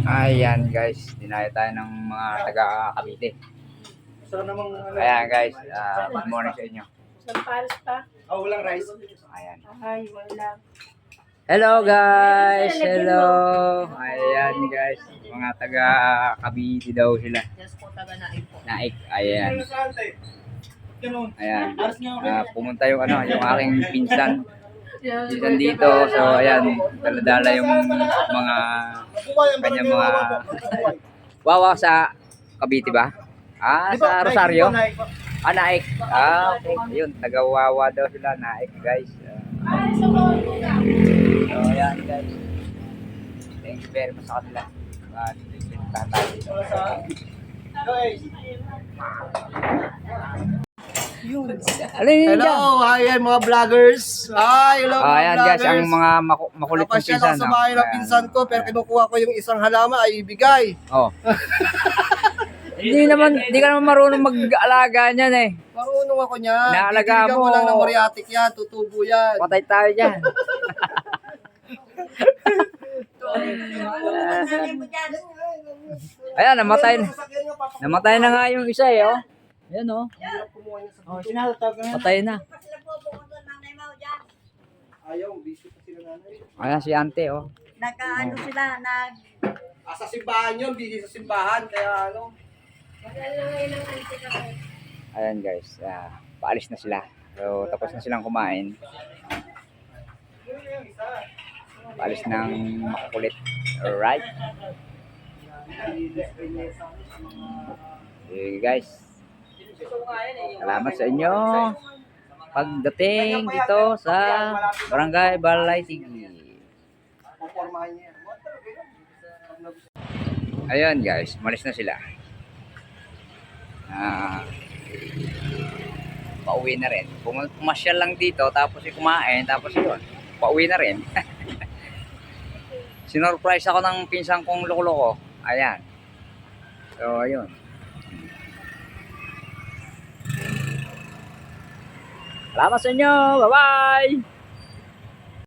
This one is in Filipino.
Ayan guys, dinaya tayo ng mga taga Cavite. Ayan guys, good morning sa inyo. Isang pares pa? Oh, walang rice. Ayan. Ay, wala. Hello guys, hello. Ayan guys, mga taga Cavite daw sila. Yes po, taga Naik po. Naik, ayan. Ayan, pumunta yung aking pinsan. Pinsan dito, so ayan, dala-dala yung mga kanyang mga wawa sa Cavite ba? Sa Rosario? Naik. Okay. Ayun, taga-wawa daw sila, Naik guys. So, ayan guys. Thank you very much sa kanila. Tatay dito. Hello, hi mga vloggers. Hi, hello mga Ayan guys, ang mga makulit ng Napasyal pinsan. ako sa bahay ng pinsan ko, pero kinukuha ko yung isang halaman ay ibigay. Oh. Hindi ka naman marunong mag-alaga niyan eh. Marunong ako niyan. Naalagaan Bibigyan mo. mo lang ng moriatic yan, tutubo yan. Patay tayo dyan. Ayan, namatay na nga yung isa eh, oh. Ayan, oh. Patay na. Ayaw, busy pa sila nanay. Ayan si ante, oh. Nagkaano sila, Sa simbahan yun, busy sa simbahan, kaya ano. Ayan guys, paalis na sila. So, tapos na silang kumain. Paalis ng makukulit. Alright. Okay guys. Salamat sa inyo. Pagdating dito sa Barangay Balay Tigi. Ayan guys, malis na sila. Pauwi na rin. Pumasyal lang dito, tapos kumain, tapos yun. Pauwi na rin. Sinurprise ako ng pinsang kong loko-loko. Ayan. So, ayun. Salamat sa inyo. Bye-bye!